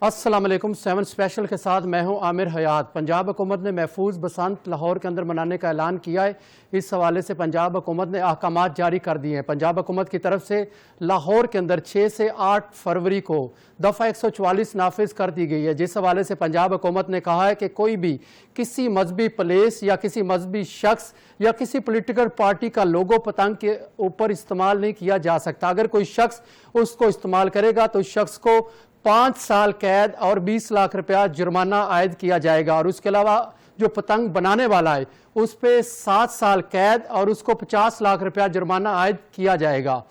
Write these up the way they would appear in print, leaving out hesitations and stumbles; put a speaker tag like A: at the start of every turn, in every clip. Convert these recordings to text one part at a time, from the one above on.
A: अस्सलाम वालेकुम। 7 स्पेशल के साथ मैं हूं आमिर हयात। पंजाब हुकूमत ने महफूज बसंत लाहौर के अंदर मनाने का ऐलान किया है। इस हवाले से पंजाब हुकूमत ने अहकामात जारी कर दिए हैं। पंजाब हुकूमत की तरफ से लाहौर के अंदर 6 से 8 फरवरी को दफ़ा 144 नाफिज कर दी गई है, जिस हवाले से पंजाब हुकूमत ने कहा है कि कोई भी किसी मजहबी प्लेस या किसी मजहबी शख्स या किसी पॉलिटिकल पार्टी का लोगो पतंग के ऊपर इस्तेमाल नहीं किया जा सकता। अगर कोई शख्स उसको इस्तेमाल करेगा तो उस शख्स को 5 साल कैद और 20 लाख रुपया जुर्माना आयद किया जाएगा, और उसके अलावा जो पतंग बनाने वाला है उस पे 7 साल कैद और उसको 50 लाख रुपया जुर्माना आयद किया जाएगा।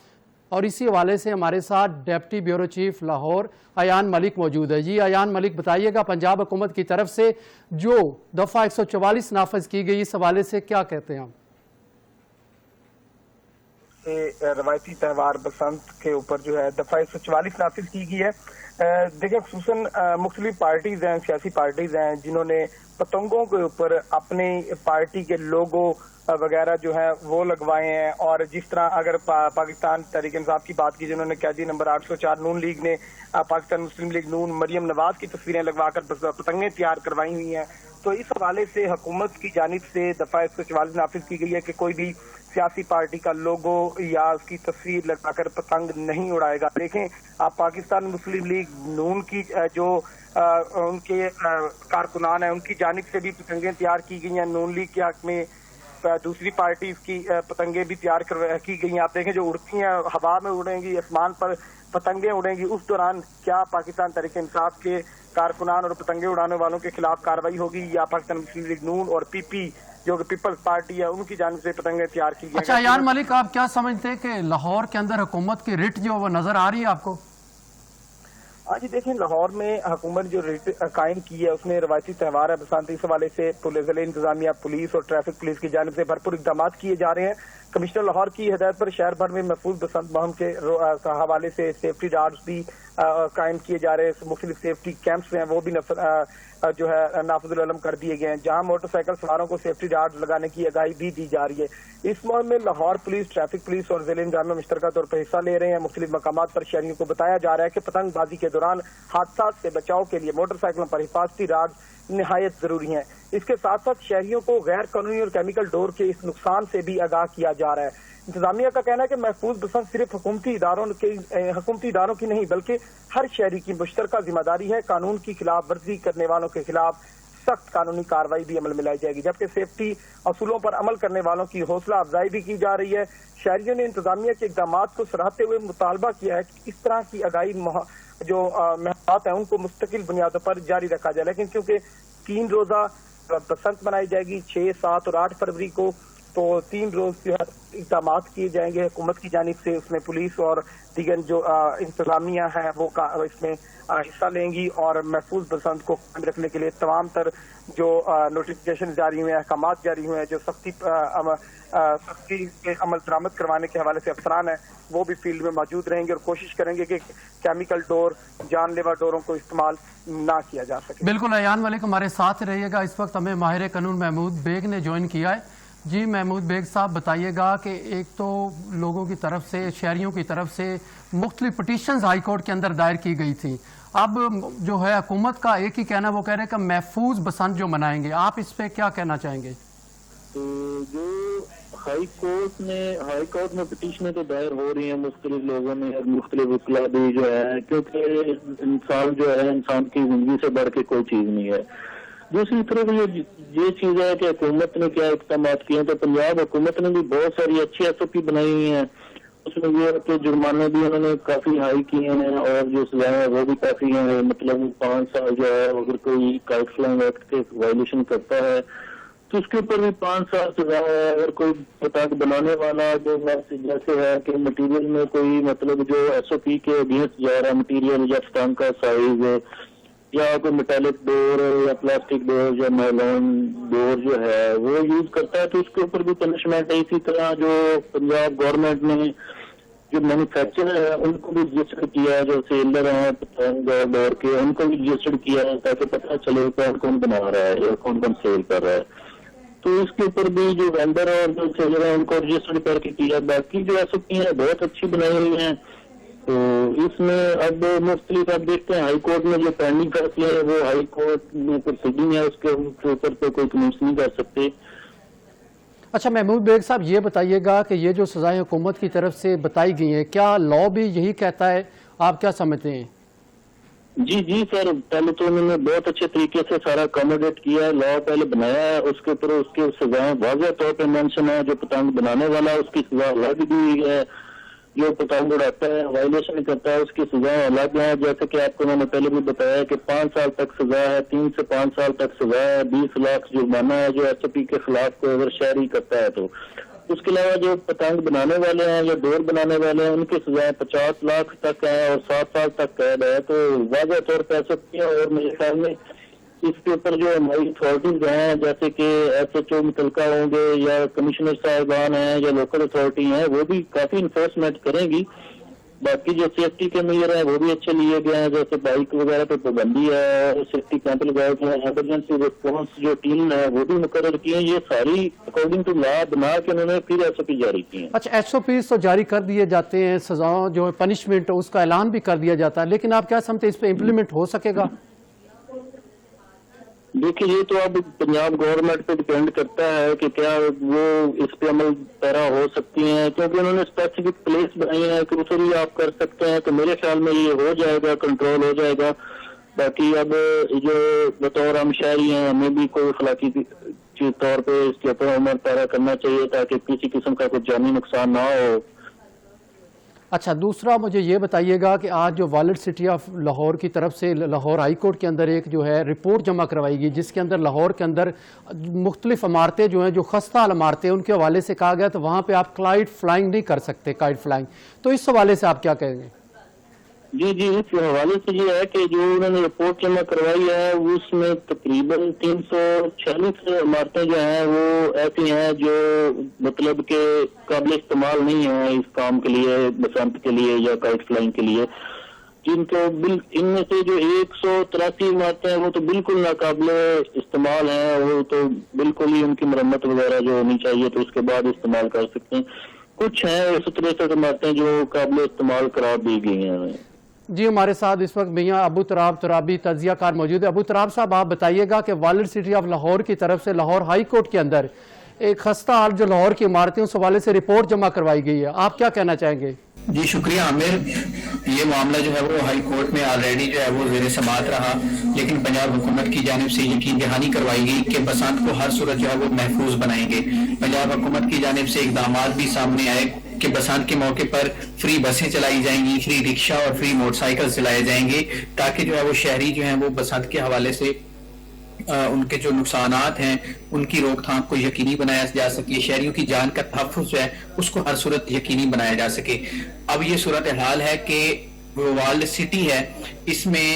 A: और इसी हवाले से हमारे साथ deputy bureau chief Lahore Ayan Malik मौजूद है। जी अयान मलिक, बताइएगा पंजाब हुकूमत की तरफ से जो दफ़ा 144 नाफिज की गई, इस हवाले से क्या कहते हैं आप?
B: रवायती त्यौहार बसंत के ऊपर जो है दफ़ा 144 नाफिज की गई है। देखिए, खुसूसन मुख्तलिफ पार्टीज हैं, सियासी पार्टीज हैं जिन्होंने पतंगों के ऊपर अपनी पार्टी के लोगो वगैरह जो है वो लगवाए हैं। और जिस तरह अगर पाकिस्तान तहरीक इंसाफ की बात की, जिन्होंने कैदी नंबर 804 नून लीग ने पाकिस्तान मुस्लिम लीग नून मरियम नवाज की तस्वीरें लगवाकर पतंगें तैयार करवाई हुई हैं, तो इस हवाले से हुकूमत की जानिब से दफ़ा 144 नाफिज की गई है कि कोई भी सियासी पार्टी का लोगो या उसकी तस्वीर लगाकर पतंग नहीं उड़ाएगा। देखें, आप पाकिस्तान मुस्लिम लीग नून की जो उनके कारकुनान हैं उनकी जानिब से भी पतंगें तैयार की गई हैं। नून लीग के हक में दूसरी पार्टी की पतंगें भी तैयार की गई हैं। आप देखें, जो उड़ती हैं हवा में उड़ेंगी, आसमान पर पतंगें उड़ेंगी, उस दौरान क्या पाकिस्तान तहरीक इंसाफ के कारकुनान और पतंगे उड़ाने वालों के खिलाफ कार्रवाई होगी, या पाकिस्तान मुस्लिम लीग नून और पीपी जो कि पीपल्स पार्टी है उनकी जानिब से पतंगे तैयार की गई।
A: अच्छा यान मलिक, आप क्या समझते हैं कि लाहौर के अंदर हुकूमत की रिट जो वो नजर आ रही है आपको?
B: हाँ जी, देखें, लाहौर में हुकूमत जो रिट कायम की है उसमें रवायती त्यौहार है बसंत, इस हवाले से जिला इंतजामिया, पुलिस और ट्रैफिक पुलिस की जानिब से भरपूर इकदाम किए जा रहे हैं। कमिश्नर लाहौर की हिदायत पर शहर भर में महफूज बसंत मुहिम के हवाले से सेफ्टी डार्ट्स भी कायम किए जा रहे हैं। मुख्तलिफ सेफ्टी कैंप्स हैं वो भी जो है नाफिजुल अलम कर दिए गए हैं, जहां मोटरसाइकिल सवारों को सेफ्टी डार्ट लगाने की आगाही भी दी जा रही है। इस मुहिम में लाहौर पुलिस, ट्रैफिक पुलिस और जिला इंतजामिया मुश्तरका तौर पर हिस्सा ले रहे हैं। मुख्तलिफ मकामात पर शहरियों को बताया जा रहा है कि पतंगबाजी के दौरान हादसा से बचाव के लिए मोटरसाइकिलों पर हिफाजती राड निहायत जरूरी है। इसके साथ साथ शहरियों को गैर कानूनी और केमिकल डोर के इस नुकसान से भी आगाह किया जा रहा है। इंतजामिया का कहना है कि महफूज बसंत सिर्फ हुकूमती इदारों की नहीं बल्कि हर शहरी की मुश्तरका जिम्मेदारी है। कानून की खिलाफ वर्जी करने वालों के खिलाफ सख्त कानूनी कार्रवाई भी अमल में लाई जाएगी, जबकि सेफ्टी असूलों पर अमल करने वालों की हौसला अफजाई भी की जा रही है। शहरियों ने इंतजामिया के इकदाम को सराहते हुए मुतालबा किया है कि इस तरह की आगाही जो महत्व है उनको मुस्तकिल बुनियादों पर जारी रखा जाए। लेकिन क्योंकि 3 रोजा बसंत मनाई जाएगी 6, 7 और 8 फरवरी को, तो 3 रोज जो है इकदाम किए जाएंगे हुकूमत की जानिब से। उसमें पुलिस और दीगर जो इंतजामिया है वो इसमें हिस्सा लेंगी और महफूज बसंत को कायम रखने के लिए तमाम तर जो नोटिफिकेशन जारी हुए हैं, अहकाम जारी हुए हैं, जो सख्ती के अमल दरामद करवाने के हवाले से अफसरान है वो भी फील्ड में मौजूद रहेंगे और कोशिश करेंगे कि केमिकल डोर, जानलेवा डोरों को इस्तेमाल ना किया जा सके।
A: बिल्कुल अयान मलिक हमारे साथ रहिएगा। इस वक्त हमें माहिर कानून महमूद बेग ने ज्वाइन किया है। जी महमूद बेग साहब, बताइएगा कि एक तो लोगों की तरफ से, शहरियों की तरफ से मुख्तलिफ पिटीशंस हाई कोर्ट के अंदर दायर की गई थी। अब जो है हुकूमत का एक ही कहना, वो कह रहे हैं कि महफूज बसंत जो मनाएंगे, आप इस पे क्या कहना चाहेंगे?
C: तो जो हाई कोर्ट में पिटीशनें तो दायर हो रही हैं मुख्तलिफ लोगों ने, मुख्तलिफ वकीला भी जो है, क्योंकि इंसान जो है इंसान की जिंदगी से बढ़ के कोई चीज नहीं है। दूसरी तरफ ये चीज है कि हुकूमत ने क्या इकदाम किए हैं, तो पंजाब हुकूमत ने भी बहुत सारी अच्छी SOP बनाई हुई हैं। उसमें ये है कि जुर्माने भी उन्होंने काफी हाई किए हैं और जो सजाएं हैं वो भी काफी हैं। मतलब 5 साल जो है अगर कोई काइट फ्लाइंग एक्ट के वायलेशन करता है तो उसके ऊपर भी 5 साल सजा है। अगर कोई पतंग बनाने वाला जो जैसे है कि मटीरियल में कोई मतलब जो SOP के अगेंस्ट जा रहा है मटीरियल या पतंग का साइज या कोई मेटालिक डोर या प्लास्टिक डोर या नायलॉन डोर जो है वो यूज करता है तो उसके ऊपर भी पनिशमेंट है। इसी तरह जो पंजाब गवर्नमेंट ने जो मैन्युफैक्चरर है उनको भी रजिस्टर किया है, जो सेलर हैं पतंग डोर के उनको भी रजिस्टर किया है ताकि पता चले कौन कौन बना रहा है या कौन कौन सेल कर रहा है। तो इसके ऊपर भी जो वेंडर और जो सेलर है उनको रजिस्टर करके किया। बाकी जो SOP है बहुत अच्छी बनाई हुई है تو اس میں اب مختلف آپ دیکھتے ہیں ہائی کورٹ میں جو پینڈنگ فیصلے ہیں وہ ہائی کورٹ میں پروسیڈنگ ہے، اس کے اوپر تو کوئی کمنٹس نہیں کر سکتے۔
A: اچھا محمود بیگ صاحب یہ بتائیے گا کہ یہ جو سزائیں حکومت کی طرف سے بتائی گئی ہیں کیا لا بھی یہی کہتا ہے، آپ کیا سمجھتے ہیں؟
C: جی سر، پہلے تو انہوں نے بہت اچھے طریقے سے سارا اکوموڈیٹ کیا ہے، لا پہلے بنایا ہے، اس کے اوپر اس کی سزائیں واضح طور پہ مینشن ہے، جو پتنگ بنانے والا ہے اس کی سزا الگ دی ہے، جو پتنگ اڑاتا ہے وائلیشن کرتا ہے اس کی سزائیں الگ ہیں، جیسے کہ آپ کو انہوں نے پہلے بھی بتایا کہ 5 سال تک سزا ہے، 3 سے 5 سال تک سزا ہے، 20 لاکھ جرمانہ ہے جو ایس او پی کے خلاف کوئی اگر شہری کرتا ہے تو۔ اس کے علاوہ جو پتنگ بنانے والے ہیں یا ڈور بنانے والے ہیں ان کی سزائیں 50 لاکھ تک ہیں اور 7 سال تک قید ہے، تو واضح طور پہ ایسا کیا۔ اور میرے خیال میں اس کے اوپر جو ہماری اتھارٹیز ہیں جیسے کہ ایس ایچ او متعلقہ ہوں گے یا کمشنر صاحبان ہیں یا لوکل اتھارٹی ہیں وہ بھی کافی انفورسمنٹ کریں گی۔ باقی جو سیفٹی کے میئر ہیں وہ بھی اچھے لیے گئے ہیں، جیسے بائک وغیرہ پہ پابندی ہے اور سیفٹی کیمپ لگائے گئے ہیں، ایمرجنسی ریسپانس جو ٹیم ہے وہ بھی مقرر کی ہیں، یہ ساری اکارڈنگ ٹو لا بنا کے انہوں نے پھر ایس او پی جاری کی ہیں۔
A: اچھا ایس او پیز تو جاری کر دیے جاتے ہیں، سزاؤں جو پنشمنٹ اس کا اعلان بھی کر دیا جاتا ہے، لیکن آپ کیا سمجھتے ہیں اس پہ امپلیمنٹ ہو سکے گا؟
C: دیکھیے یہ تو اب پنجاب گورنمنٹ پہ ڈپینڈ کرتا ہے کہ کیا وہ اس پہ عمل پیرا ہو سکتی ہیں، کیونکہ انہوں نے اسپیسیفک پلیس بنائی ہے کہ اسے بھی آپ کر سکتے ہیں، تو میرے خیال میں یہ ہو جائے گا، کنٹرول ہو جائے گا۔ باقی اب جو بطور ہم شہری ہیں ہمیں بھی کوئی اخلاقی طور پہ اس کے اوپر عمل پیرا کرنا چاہیے تاکہ کسی قسم کا کوئی جانی نقصان نہ ہو۔
A: اچھا دوسرا مجھے یہ بتائیے گا کہ آج جو والڈ سٹی آف لاہور کی طرف سے لاہور ہائی کورٹ کے اندر ایک جو ہے رپورٹ جمع کروائی گئی جس کے اندر لاہور کے اندر مختلف عمارتیں جو ہیں جو خستہ حال عمارتیں ان کے حوالے سے کہا گیا تو وہاں پہ آپ کائٹ فلائنگ نہیں کر سکتے، کائٹ فلائنگ، تو اس حوالے سے آپ کیا کہیں گے؟
C: جی اس حوالے سے یہ ہے کہ جو انہوں نے رپورٹ جمع کروائی ہے اس میں تقریباً 346 عمارتیں جو ہیں وہ ایسی ہیں جو مطلب کہ قابل استعمال نہیں ہیں اس کام کے لیے، بسنت کے لیے یا کائٹ فلائنگ کے لیے، جن کو ان میں سے جو 183 عمارتیں ہیں وہ تو بالکل ناقابل استعمال ہیں، وہ تو بالکل ہی ان کی مرمت وغیرہ جو ہونی چاہیے تو اس کے بعد استعمال کر سکتے ہیں۔ کچھ ہیں 163 عمارتیں جو قابل استعمال قرار دی گئی ہیں۔
A: جی ہمارے ساتھ اس وقت میاں ابو تراب ترابی تجزیہ کار موجود ہے۔ ابو تراب صاحب آپ بتائیے گا کہ والڈ سٹی آف لاہور کی طرف سے لاہور ہائی کورٹ کے اندر ایک خستہ حال جو لاہور کی عمارتیں اس حوالے سے رپورٹ جمع کروائی گئی ہے، آپ کیا کہنا چاہیں گے؟
D: جی شکریہ عامر، یہ معاملہ جو ہے وہ ہائی کورٹ میں آلریڈی جو ہے وہ زیر سماعت رہا، لیکن پنجاب حکومت کی جانب سے یقین دہانی کروائی گئی کہ بسنت کو ہر صورت جو ہے وہ محفوظ بنائیں گے۔ پنجاب حکومت کی جانب سے اقدامات بھی سامنے آئے کہ بسنت کے موقع پر فری بسیں چلائی جائیں گی، فری رکشہ اور فری موٹر سائیکل چلائے جائیں گے، تاکہ جو ہے وہ شہری جو ہیں وہ بسنت کے حوالے سے ان کے جو نقصانات ہیں ان کی روک تھام کو یقینی بنایا جا سکے، شہریوں کی جان کا تحفظ جو ہے اس کو ہر صورت یقینی بنایا جا سکے۔ اب یہ صورتحال ہے کہ وہ والڈ سٹی ہے، اس میں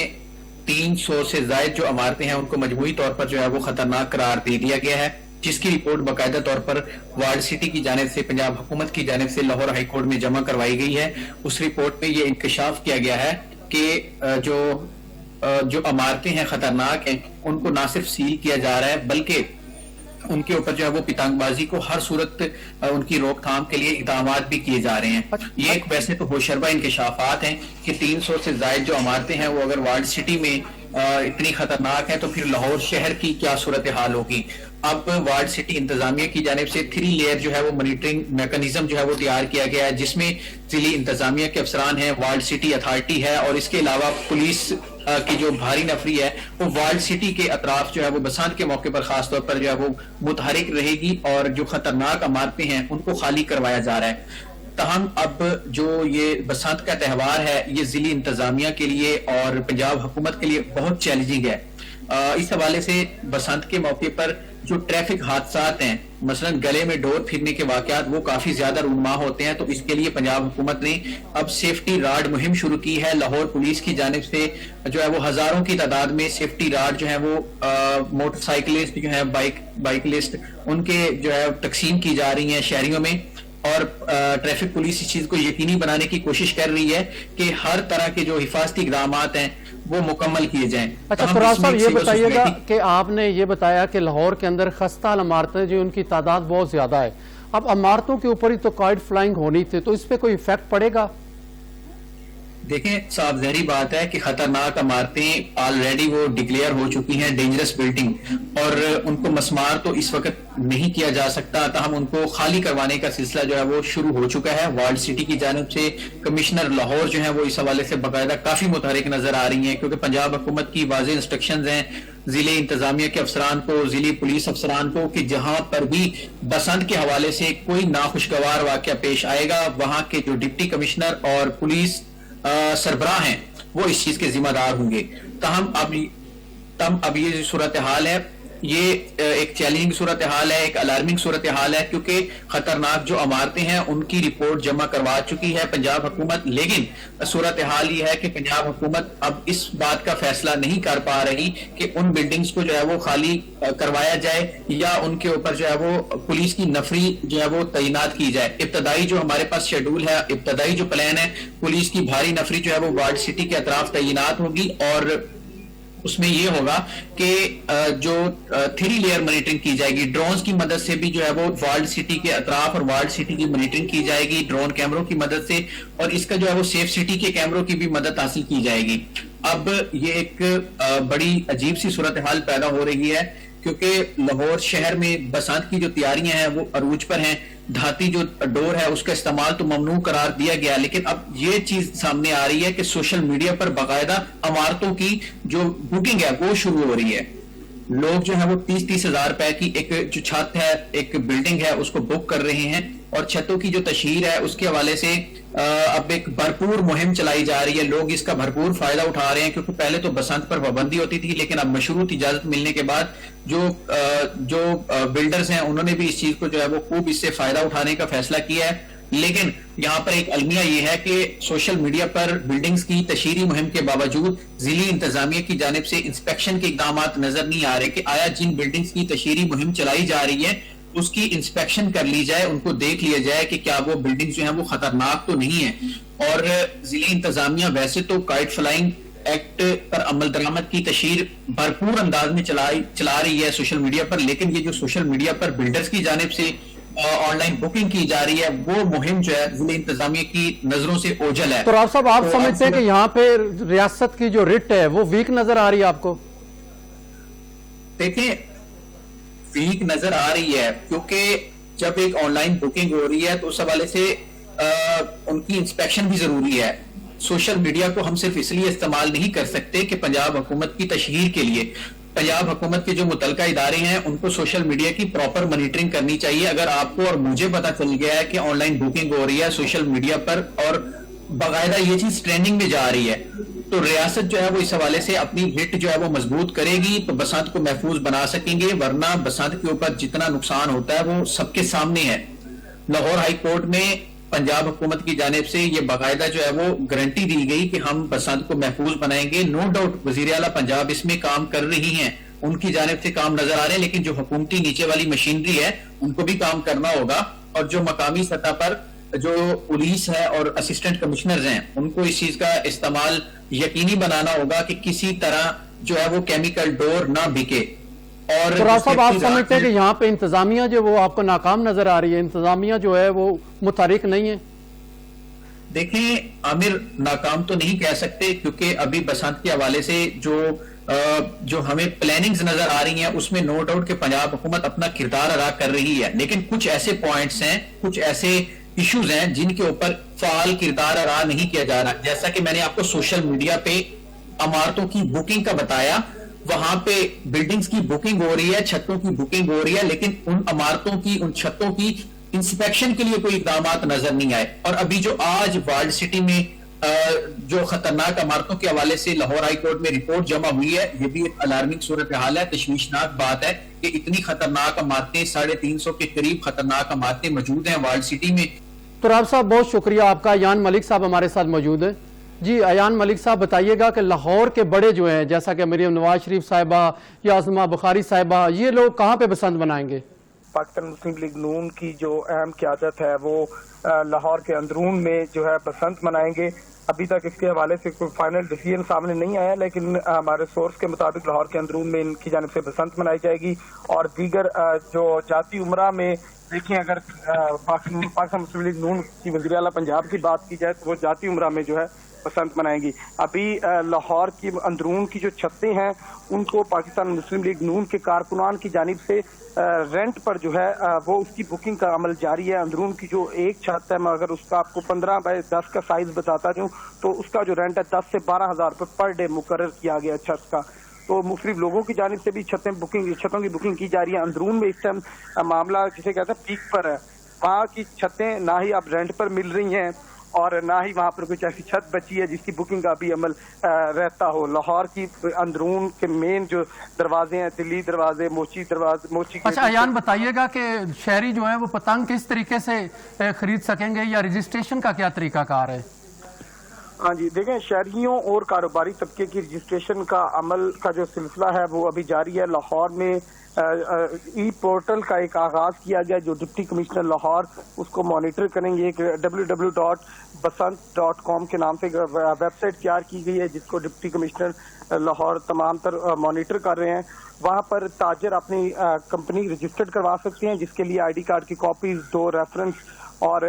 D: 300 سے زائد جو عمارتیں ہیں ان کو مجموعی طور پر جو ہے وہ خطرناک قرار دے دیا گیا ہے، جس کی رپورٹ باقاعدہ طور پر والڈ سٹی کی جانب سے پنجاب حکومت کی جانب سے لاہور ہائی کورٹ میں جمع کروائی گئی ہے۔ اس رپورٹ میں یہ انکشاف کیا گیا ہے کہ جو عمارتیں ہیں خطرناک ہیں ان کو نہ صرف سیل کیا جا رہا ہے بلکہ ان کے اوپر جو ہے وہ پتنگ بازی کو ہر صورت ان کی روک تھام کے لیے اقدامات بھی کیے جا رہے ہیں۔ یہ ایک ویسے تو ہوشربا انکشافات ہیں کہ 300 سے زائد جو عمارتیں ہیں وہ اگر والڈ سٹی میں اتنی خطرناک ہیں تو پھر لاہور شہر کی کیا صورتحال ہوگی۔ اب والڈ سٹی انتظامیہ کی جانب سے 3 لیئر جو ہے وہ مانیٹرنگ میکانزم جو ہے وہ تیار کیا گیا ہے، جس میں ضلعی انتظامیہ کے افسران ہیں، والڈ سٹی اتھارٹی ہے اور اس کے علاوہ پولیس کی جو بھاری نفری ہے وہ والڈ سٹی کے اطراف جو ہے وہ بسنت کے موقع پر خاص طور پر جو ہے وہ متحرک رہے گی اور جو خطرناک عمارتیں ہیں ان کو خالی کروایا جا رہا ہے۔ تاہم اب جو یہ بسنت کا تہوار ہے یہ ضلعی انتظامیہ کے لیے اور پنجاب حکومت کے لیے بہت چیلنجنگ ہے۔ اس حوالے سے بسنت کے موقع پر جو ٹریفک حادثات ہیں، مثلا گلے میں ڈور پھرنے کے واقعات وہ کافی زیادہ رونما ہوتے ہیں، تو اس کے لیے پنجاب حکومت نے اب سیفٹی راڈ مہم شروع کی ہے۔ لاہور پولیس کی جانب سے جو ہے وہ ہزاروں کی تعداد میں سیفٹی راڈ جو ہے وہ موٹر سائیکلسٹ جو ہیں بائکلسٹ ان کے جو ہے تقسیم کی جا رہی ہیں شہریوں میں، اور ٹریفک پولیس اس چیز کو یقینی بنانے کی کوشش کر رہی ہے کہ ہر طرح کے جو حفاظتی اقدامات ہیں وہ مکمل کیے جائیں۔
A: اچھا فراز صاحب یہ بتائیے گا کہ آپ نے یہ بتایا کہ لاہور کے اندر خستہ حال عمارتیں جو ان کی تعداد بہت زیادہ ہے، اب عمارتوں کے اوپر ہی تو کائٹ فلائنگ ہونی تھی، تو اس پہ کوئی ایفیکٹ پڑے گا؟
D: دیکھیں صاحب ظاہری بات ہے کہ خطرناک عمارتیں آلریڈی وہ ڈکلیئر ہو چکی ہیں ڈینجرس بلڈنگ، اور ان کو مسمار تو اس وقت نہیں کیا جا سکتا، تاہم ان کو خالی کروانے کا سلسلہ جو ہے وہ شروع ہو چکا ہے۔ وارلڈ سٹی کی جانب سے کمشنر لاہور جو ہیں وہ اس حوالے سے باقاعدہ کافی متحرک نظر آ رہی ہیں، کیونکہ پنجاب حکومت کی واضح انسٹرکشنز ہیں ضلع انتظامیہ کے افسران کو، ضلع پولیس افسران کو، کہ جہاں پر بھی بسنت کے حوالے سے کوئی ناخوشگوار واقعہ پیش آئے گا، وہاں کے جو ڈپٹی کمشنر اور پولیس سربراہ ہیں وہ اس چیز کے ذمہ دار ہوں گے۔ تاہم اب یہ صورتحال ہے، یہ ایک چیلنجنگ صورتحال ہے، ایک الارمنگ صورتحال ہے، کیونکہ خطرناک جو عمارتیں ہیں ان کی رپورٹ جمع کروا چکی ہے پنجاب حکومت، لیکن صورتحال یہ ہے کہ پنجاب حکومت اب اس بات کا فیصلہ نہیں کر پا رہی کہ ان بلڈنگز کو جو ہے وہ خالی کروایا جائے یا ان کے اوپر جو ہے وہ پولیس کی نفری جو ہے وہ تعینات کی جائے۔ ابتدائی جو ہمارے پاس شیڈول ہے، ابتدائی جو پلان ہے، پولیس کی بھاری نفری جو ہے وہ وارلڈ سٹی کے اطراف تعینات ہوگی، اور اس میں یہ ہوگا کہ جو 3 لیئر مانیٹرنگ کی جائے گی، ڈرونز کی مدد سے بھی جو ہے وہ وارلڈ سٹی کے اطراف اور وارلڈ سٹی کی مانیٹرنگ کی جائے گی ڈرون کیمروں کی مدد سے، اور اس کا جو ہے وہ سیف سٹی کے کیمروں کی بھی مدد حاصل کی جائے گی۔ اب یہ ایک بڑی عجیب سی صورتحال پیدا ہو رہی ہے، کیونکہ لاہور شہر میں بسنت کی جو تیاریاں ہیں وہ عروج پر ہیں، دھاتی جو ڈور ہے اس کا استعمال تو ممنوع قرار دیا گیا، لیکن اب یہ چیز سامنے آ رہی ہے کہ سوشل میڈیا پر باقاعدہ عمارتوں کی جو بکنگ ہے وہ شروع ہو رہی ہے۔ لوگ جو ہے وہ 30-30 ہزار روپے کی ایک جو چھت ہے، ایک بلڈنگ ہے، اس کو بک کر رہے ہیں، اور چھتوں کی جو تشہیر ہے اس کے حوالے سے اب ایک بھرپور مہم چلائی جا رہی ہے۔ لوگ اس کا بھرپور فائدہ اٹھا رہے ہیں، کیونکہ پہلے تو بسنت پر پابندی ہوتی تھی، لیکن اب مشروط اجازت ملنے کے بعد جو بلڈرز ہیں انہوں نے بھی اس چیز کو جو ہے وہ خوب اس سے فائدہ اٹھانے کا فیصلہ کیا ہے۔ لیکن یہاں پر ایک المیہ یہ ہے کہ سوشل میڈیا پر بلڈنگز کی تشہیری مہم کے باوجود ضلعی انتظامیہ کی جانب سے انسپیکشن کے اقدامات نظر نہیں آ رہے کہ آیا جن بلڈنگز کی تشہیری مہم چلائی جا رہی ہے اس کی انسپیکشن کر لی جائے، ان کو دیکھ لیا جائے کہ کیا وہ بلڈنگ جو ہیں وہ خطرناک تو نہیں ہیں۔ اور ضلعی انتظامیہ ویسے تو کائٹ فلائنگ ایکٹ پر عمل درآمد کی تشہیر بھرپور انداز میں چلا رہی ہے سوشل میڈیا پر، لیکن یہ جو سوشل میڈیا پر بلڈرز کی جانب سے آن لائن بکنگ کی جا رہی ہے وہ مہم جو ہے ضلع انتظامیہ کی نظروں سے اوجھل ہے۔
A: تو راؤ صاحب آپ سمجھتے ہیں کہ یہاں پہ ریاست کی جو رٹ ہے وہ ویک نظر آ رہی ہے آپ کو؟
D: دیکھیں ویک نظر آ رہی ہے، کیونکہ جب ایک آن لائن بکنگ ہو رہی ہے تو اس حوالے سے ان کی انسپیکشن بھی ضروری ہے۔ سوشل میڈیا کو ہم صرف اس لیے استعمال نہیں کر سکتے کہ پنجاب حکومت کی تشہیر کے لیے، پنجاب حکومت کے جو متعلقہ ادارے ہیں ان کو سوشل میڈیا کی پراپر مانیٹرنگ کرنی چاہیے۔ اگر آپ کو اور مجھے پتا چل گیا ہے کہ آن لائن بکنگ ہو رہی ہے سوشل میڈیا پر اور باقاعدہ یہ چیز ٹرینڈنگ میں جا رہی ہے، تو ریاست جو ہے وہ اس حوالے سے اپنی ہٹ جو ہے وہ مضبوط کرے گی تو بسنت کو محفوظ بنا سکیں گے، ورنہ بسنت کے اوپر جتنا نقصان ہوتا ہے وہ سب کے سامنے ہے۔ لاہور ہائی کورٹ میں پنجاب حکومت کی جانب سے یہ باقاعدہ جو ہے وہ گارنٹی دی گئی کہ ہم بسنت کو محفوظ بنائیں گے۔ نو ڈاؤٹ وزیر اعلیٰ پنجاب اس میں کام کر رہی ہیں، ان کی جانب سے کام نظر آ رہے ہیں، لیکن جو حکومتی نیچے والی مشینری ہے ان کو بھی کام کرنا ہوگا، اور جو مقامی سطح پر جو پولیس ہے اور اسسٹنٹ کمشنرز ہیں ان کو اس چیز کا استعمال یقینی بنانا ہوگا کہ کسی طرح جو ہے وہ کیمیکل ڈور نہ بکے۔ اور
A: تو راؤ صاحب آپ سمجھتے ہیں کہ یہاں پہ انتظامیہ جو وہ آپ کو ناکام نظر آ رہی ہے، انتظامیہ جو ہے وہ متحرک نہیں ہے؟
D: دیکھیں عامر ناکام تو نہیں کہہ سکتے، کیونکہ ابھی بسنت کے حوالے سے جو ہمیں پلاننگز نظر آ رہی ہیں اس میں نو ڈاؤٹ کہ پنجاب حکومت اپنا کردار ادا کر رہی ہے، لیکن کچھ ایسے پوائنٹس ہیں، کچھ ایسے ایشوز ہیں جن کے اوپر فعال کردار ادا نہیں کیا جا رہا۔ جیسا کہ میں نے آپ کو سوشل میڈیا پہ عمارتوں کی بکنگ کا بتایا، وہاں پہ بلڈنگز کی بکنگ ہو رہی ہے، چھتوں کی بکنگ ہو رہی ہے، لیکن ان عمارتوں کی، ان چھتوں کی انسپیکشن کے لیے کوئی اقدامات نظر نہیں آئے۔ اور ابھی جو آج وارلڈ سٹی میں جو خطرناک عمارتوں کے حوالے سے لاہور ہائی کورٹ میں رپورٹ جمع ہوئی ہے، یہ بھی ایک الارمنگ صورتحال ہے، تشویشناک بات ہے کہ اتنی خطرناک عمارتیں، 350 کے قریب خطرناک عمارتیں موجود ہیں وارلڈ سٹی میں۔
A: تو راؤ صاحب بہت شکریہ آپ کا۔ ایان ملک صاحب ہمارے ساتھ موجود ہیں۔ جی ایان ملک صاحب بتائیے گا کہ لاہور کے بڑے جو ہیں جیسا کہ مریم نواز شریف صاحبہ یا عظمہ بخاری صاحبہ، یہ لوگ کہاں پہ بسنت بنائیں گے؟
B: پاکستان مسلم لیگ نون کی جو اہم قیادت ہے وہ لاہور کے اندرون میں جو ہے بسنت منائیں گے۔ ابھی تک اس کے حوالے سے کوئی فائنل ڈیسیژن سامنے نہیں آیا، لیکن ہمارے سورس کے مطابق لاہور کے اندرون میں ان کی جانب سے بسنت منائی جائے گی۔ اور دیگر جو جاتی عمرہ میں دیکھیں، اگر پاکستان مسلم لیگ نون کی وزیر اعلیٰ پنجاب کی بات کی جائے تو وہ جاتی عمرہ میں جو ہے बसंत मनाएंगी। अभी लाहौर की अंदरून की जो छतें हैं उनको पाकिस्तान मुस्लिम लीग नून के कारकुनान की जानिब से रेंट पर जो है वो उसकी बुकिंग का अमल जारी है। अंदरून की जो एक छत है, मैं अगर उसका आपको 15 बाय 10 का साइज बताता हूँ तो उसका जो रेंट है 10 से 12 हज़ार रुपये पर डे मुकर्रर किया गया छत का। तो मुख्तलिफ लोगों की जानिब से भी छतों की बुकिंग की जा रही है। अंदरून में इस टाइम मामला जिसे कहते हैं पीक पर है, वहाँ की छतें ना ही अब रेंट पर मिल रही हैं और ना ही वहाँ पर कुछ ऐसी छत बची है जिसकी बुकिंग का भी अमल रहता हो। लाहौर की अंदरून के मेन जो दरवाजे हैं, दिल्ली दरवाजे, मोची
A: अच्छा अयान बताइएगा कि शहरी जो है वो पतंग किस तरीके से खरीद सकेंगे या रजिस्ट्रेशन का क्या तरीकाकार है?
B: हाँ जी, देखें, शहरियों और कारोबारी तबके की रजिस्ट्रेशन का अमल का जो सिलसिला है वो अभी जारी है। लाहौर में ई पोर्टल का एक आगाज किया गया जो डिप्टी कमिश्नर लाहौर उसको मॉनिटर करेंगे। एक www.basant.com के नाम से वेबसाइट तैयार की गई है जिसको डिप्टी कमिश्नर लाहौर तमाम तर मॉनिटर कर रहे हैं। वहाँ पर ताजर अपनी कंपनी रजिस्टर्ड करवा सकते हैं जिसके लिए ID कार्ड की कॉपीज, 2 रेफरेंस और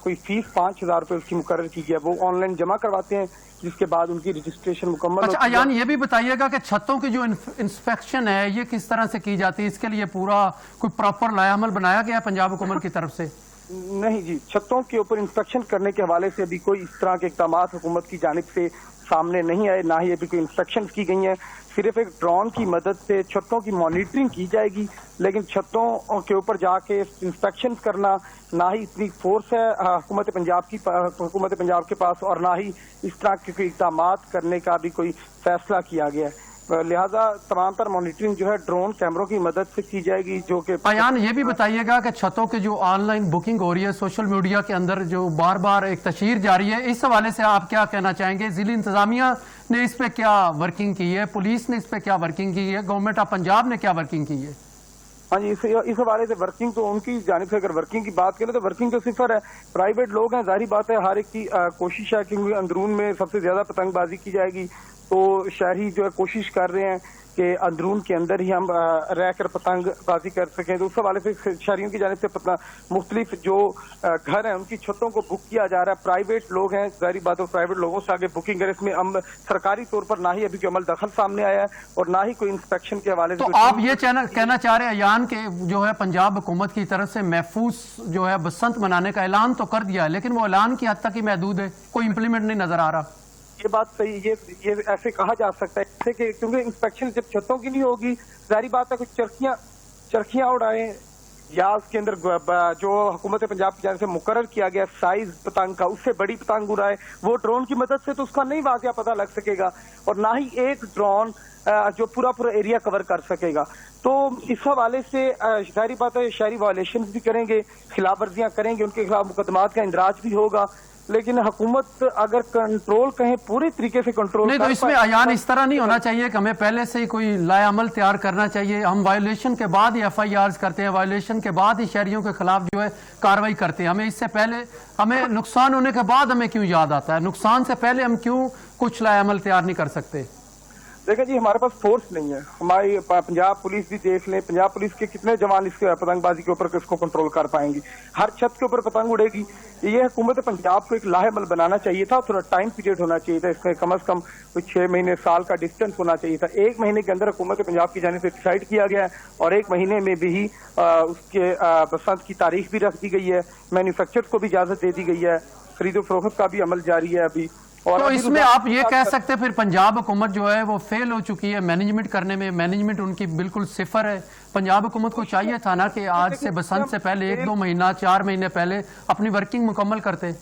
B: कोई फीस 5,000 रुपये उसकी मुकर्रर की गई है, वो ऑनलाइन जमा करवाते हैं जिसके बाद उनकी रजिस्ट्रेशन मुकम्मल।
A: अच्छा अयान ये भी बताइएगा कि छतों की जो इंस्पेक्शन है ये किस तरह से की जाती है? इसके लिए पूरा कोई प्रॉपर लायामल बनाया गया है पंजाब हुकूमत की तरफ से?
B: नहीं जी, छतों के ऊपर इंस्पेक्शन करने के हवाले से अभी कोई इस तरह के इक़दाम हुकूमत की जानिब से सामने नहीं आए, ना ही अभी कोई इंस्पेक्शन की गई हैं। सिर्फ एक ड्रोन की मदद से छतों की मॉनिटरिंग की जाएगी, लेकिन छतों के ऊपर जाके इंस्पेक्शन करना ना ही इतनी फोर्स है हुकूमत पंजाब के पास और ना ही इस तरह के कोई इक़दाम करने का भी कोई फैसला किया गया है। लिहाजा तमाम तर मॉनिटरिंग जो है ड्रोन कैमरों की मदद से की जाएगी। जो कि
A: अयान ये भी बताइएगा कि छतों के जो ऑनलाइन बुकिंग हो रही है सोशल मीडिया के अंदर जो बार बार एक तशहीर जारी है, इस हवाले से आप क्या कहना चाहेंगे? जिला इंतजामिया ने इस पे क्या वर्किंग की है, पुलिस ने इस पे क्या वर्किंग की है, गवर्नमेंट ऑफ पंजाब ने क्या वर्किंग की है?
B: हाँ जी, इस हवाले से वर्किंग तो उनकी जानिब से अगर वर्किंग की बात करें तो वर्किंग तो सिफर है। प्राइवेट लोग हैं, जाहिर बात है हर एक की कोशिश है क्योंकि अंदरून में सबसे ज्यादा पतंगबाजी की जाएगी, तो शहरी जो है कोशिश कर रहे हैं कि अंदरून के अंदर ही हम रहकर पतंगबाजी कर सकें। तो उस हवाले से शहरियों की जानिब से मुख्तलिफ जो घर हैं उनकी छतों को बुक किया जा रहा है। प्राइवेट लोग हैं, जाहिर बात है प्राइवेट लोगों से आगे बुकिंग करें। इसमें हम सरकारी तौर पर ना ही अभी कोई अमल दखल सामने आया है और ना ही कोई इंस्पेक्शन के हवाले से।
A: तो आप ये कहना चाह रहे हैं अयान के जो है पंजाब हुकूमत की तरफ से महफूज जो है बसंत मनाने का ऐलान तो कर दिया है, लेकिन वो ऐलान की हद तक ही महदूद है, कोई इम्प्लीमेंट नहीं नजर आ रहा?
B: ये बात सही, ये ऐसे कहा जा सकता है कि क्योंकि इंस्पेक्शन जब छतों की नहीं होगी, जाहिर बात है कुछ चरखियां उड़ाए या उसके अंदर जो हुकूमत पंजाब की जानिब से मुकर्रर किया गया साइज पतंग का उससे बड़ी पतंग उड़ाए, वो ड्रोन की मदद से तो उसका नहीं वाक़या पता लग सकेगा और ना ही एक ड्रोन जो पूरा एरिया कवर कर सकेगा। तो इस हवाले से जाहिर बात है शहरी वायलेशन भी करेंगे, खिलाफ वर्जियां करेंगे, उनके खिलाफ मुकदमात का इंदराज भी होगा, लेकिन हुकूमत अगर कंट्रोल कहें पूरी तरीके से कंट्रोल
A: नहीं, तो इसमें अयान इस तरह नहीं होना चाहिए कि हमें पहले से ही कोई लायामल तैयार करना चाहिए। हम वायलेशन के बाद ही FIRs करते हैं, वायलेशन के बाद ही शहरियों के खिलाफ जो है कार्रवाई करते हैं। हमें इससे पहले हमें नुकसान होने के बाद हमें क्यों याद आता है? नुकसान से पहले हम क्यों कुछ लायामल तैयार नहीं कर सकते?
B: देखिए जी, हमारे पास फोर्स नहीं है। हमारी पंजाब पुलिस भी देख लें, पंजाब पुलिस के कितने जवान इसके पतंगबाजी के ऊपर किसको कंट्रोल कर पाएंगी? हर छत के ऊपर पतंग उड़ेगी। ये हुकूमत पंजाब को एक लाहेमल बनाना चाहिए था, थोड़ा टाइम पीरियड होना चाहिए था, इसमें कम से कम कुछ 6 महीने साल का डिस्टेंस होना चाहिए था। 1 महीने के अंदर हुकूमत पंजाब की जानिब से डिसाइड किया गया है और 1 महीने में भी उसके बसंत की तारीख भी रख दी गई है, मैन्युफैक्चर को भी इजाजत दे दी गई है, खरीदो फरोख्त का भी अमल जारी है अभी।
A: तो इसमें आप ये कह सकते हैं फिर पंजाब हुकूमत जो है वो फेल हो चुकी है मैनेजमेंट करने में, मैनेजमेंट उनकी बिल्कुल सिफर है। पंजाब हुकूमत को चाहिए था ना कि आज से बसंत से पहले 1-2 महीना 4 महीने पहले अपनी वर्किंग मुकम्मल करते।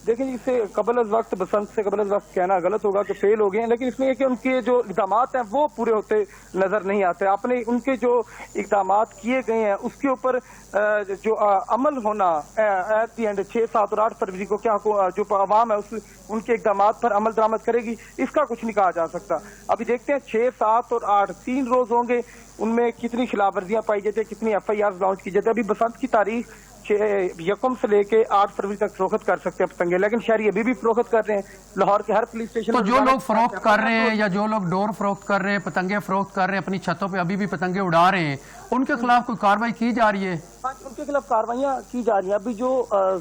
B: देखिए, इसे कबल वक्त बसंत से कबल वक्त कहना गलत होगा कि फेल हो गए हैं, लेकिन इसमें यह कि उनके जो इक़दाम हैं वो पूरे होते नजर नहीं आते। आपने उनके जो इक़दाम किए गए हैं उसके ऊपर जो अमल होना एट दी एंड 6, 7 और 8 फरवरी को क्या जो आवाम है उनके इक़दाम पर अमल दरामद करेगी, इसका कुछ नहीं कहा जा सकता। अभी देखते हैं 6, 7 और 8 3 रोज होंगे, उनमें कितनी खिलाफ वर्जियां पाई जाती है, कितनी FIRs लॉन्च की जाती है। अभी बसंत की तारीख यकम से लेके 8 फरवरी तक फरोख्त कर सकते हैं पतंगे, लेकिन शहरी अभी भी फरोख्त कर रहे हैं। लाहौर के हर पुलिस स्टेशन
A: तो जो लोग फरोख्त कर रहे हैं या जो लोग डोर फरोख्त कर रहे हैं, पतंगे फरोख्त कर रहे हैं, अपनी छतों पे अभी भी पतंगे उड़ा रहे हैं, उनके खिलाफ कोई कार्रवाई की जा रही है?
B: हाँ, उनके खिलाफ कार्रवाइयाँ की जा रही हैं। अभी जो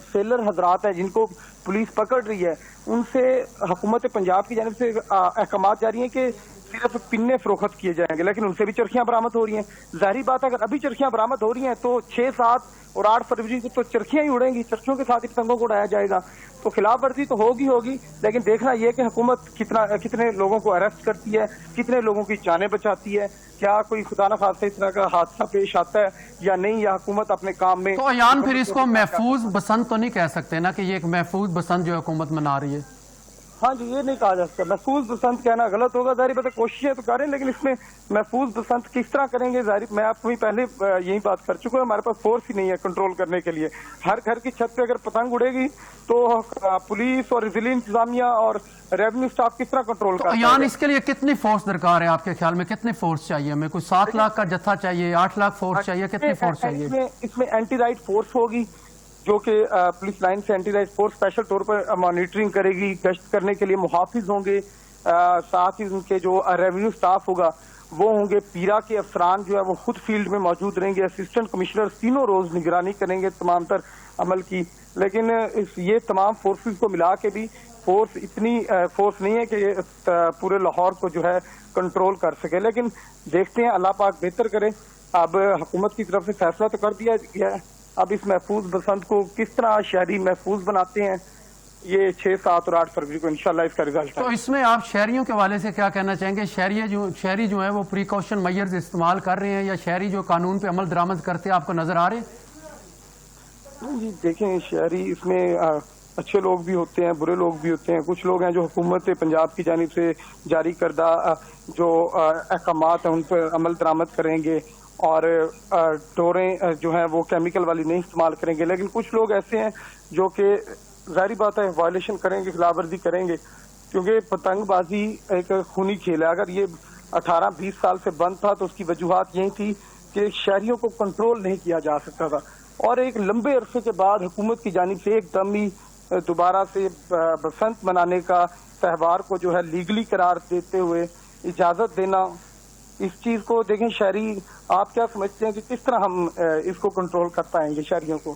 B: सेलर हजरात है जिनको पुलिस पकड़ रही है, उनसे हुकूमत पंजाब की जानिब से अहकाम जारी हैं कि सिर्फ पिन्ने फरोख्त किए जाएंगे, लेकिन उनसे भी चरखियां बरामद हो रही हैं। जाहिर बात है, अगर अभी चरखियां बरामद हो रही हैं तो 6, 7 और 8 फरवरी को तो चरखियां ही उड़ेंगी, चरखियों के साथ ही पतंगों को उड़ाया जाएगा। तो खिलाफ वर्जी तो होगी, लेकिन देखना यह कि हुकूमत कितने लोगों को अरेस्ट करती है, कितने लोगों की जानें बचाती है, क्या कोई खुदा न खास्ता इस तरह का हादसा पेश आता है या नहीं, या हुकूमत अपने काम में।
A: तो अयान फिर इसको महफूज बसंत तो नहीं कह सकते ना कि ये एक महफूज बसंत जो हुकूमत मना रही है?
B: हाँ जी, ये नहीं कहा जा सकता। महफूज बसंत कहना गलत होगा। जाहिर बात है कोशिशें तो करें, लेकिन इसमें महफूज बसंत किस तरह करेंगे, जाहिर मैं आपको भी पहले यही बात कर चुका हूँ, हमारे पास फोर्स ही नहीं है कंट्रोल करने के लिए। हर घर की छत पे अगर पतंग उड़ेगी तो पुलिस और जिले इंतजामिया और रेवेन्यू स्टाफ किस तरह कंट्रोल
A: तो
B: करेगा?
A: अयान इसके लिए कितनी फोर्स दरकार है आपके ख्याल में? कितनी फोर्स चाहिए हमें? कोई 7 लाख का जत्था चाहिए, 8 लाख फोर्स चाहिए, कितनी फोर्स चाहिए?
B: इसमें एंटी राइट फोर्स होगी जो कि पुलिस लाइन से एंटी राइट फोर्स स्पेशल तौर पर मॉनिटरिंग करेगी, गश्त करने के लिए मुहाफिज होंगे, साथ ही उनके जो रेवेन्यू स्टाफ होगा वो होंगे, पीरा के अफसरान जो है वो खुद फील्ड में मौजूद रहेंगे, असिस्टेंट कमिश्नर तीनों रोज निगरानी करेंगे तमाम तर अमल की। लेकिन ये तमाम फोर्सेस को मिला के भी फोर्स इतनी फोर्स नहीं है कि पूरे लाहौर को जो है कंट्रोल कर सके, लेकिन देखते हैं, अल्लाह पाक बेहतर करे। अब हुकूमत की तरफ से फैसला तो कर दिया गया है, अब इस महफूज बसंत को किस तरह शहरी महफूज बनाते हैं, ये 6, 7 और 8 फरवरी को इंशाल्लाह इसका रिजल्ट है।
A: तो इसमें आप शहरियों के हवाले से क्या कहना चाहेंगे? शहरी जो है वो प्रिकॉशन मेजर्स इस्तेमाल कर रहे हैं, या शहरी जो कानून पे अमल दरामद करते हैं आपको नजर आ रहे हैं?
B: जी देखें, शहरी इसमें अच्छे लोग भी होते हैं, बुरे लोग भी होते हैं। कुछ लोग हैं जो हुकूमत पंजाब की जानिब से जारी करदा जो अहकाम हैं उन पर अमल दरामद करेंगे और डोरें जो हैं वो केमिकल वाली नहीं इस्तेमाल करेंगे, लेकिन कुछ लोग ऐसे हैं जो कि जाहिर बात है वायलेशन करेंगे, खिलाफ वर्जी करेंगे, क्योंकि पतंगबाजी एक खूनी खेल है। अगर ये 18-20 साल से बंद था तो उसकी वजूहत यही थी कि शहरियों को कंट्रोल नहीं किया जा सकता था, और एक लंबे अरसे के बाद हुकूमत की जानिब से एकदम ही दोबारा से बसंत मनाने का त्यौहार को जो है लीगली करार देते हुए इजाजत देना, इस चीज को देखें शहरी आप क्या समझते हैं कि किस तरह हम इसको कंट्रोल कर पाएंगे शहरियों को?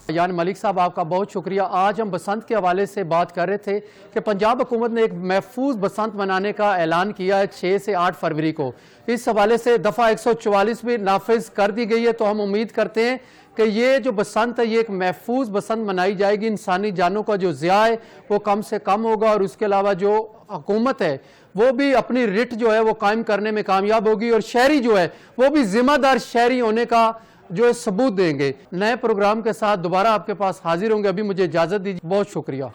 A: यान मलिक साहब, आपका बहुत शुक्रिया। आज हम बसंत के हवाले से बात कर रहे थे कि पंजाब हुकूमत ने एक महफूज बसंत मनाने का ऐलान किया है 6 से 8 फरवरी को। इस हवाले से दफ़ा 144 भी नाफिज कर दी गई है, तो हम उम्मीद करते हैं कि ये जो बसंत है ये एक महफूज बसंत मनाई जाएगी, इंसानी जानों का जो ज़िया है वो कम से कम होगा, और उसके अलावा जो हुकूमत है वो भी अपनी रिट जो है वो कायम करने में कामयाब होगी, और शहरी जो है वो भी जिम्मेदार शहरी होने का जो सबूत देंगे। नए प्रोग्राम के साथ दोबारा आपके पास हाजिर होंगे। अभी मुझे इजाज़त दीजिए, बहुत शुक्रिया।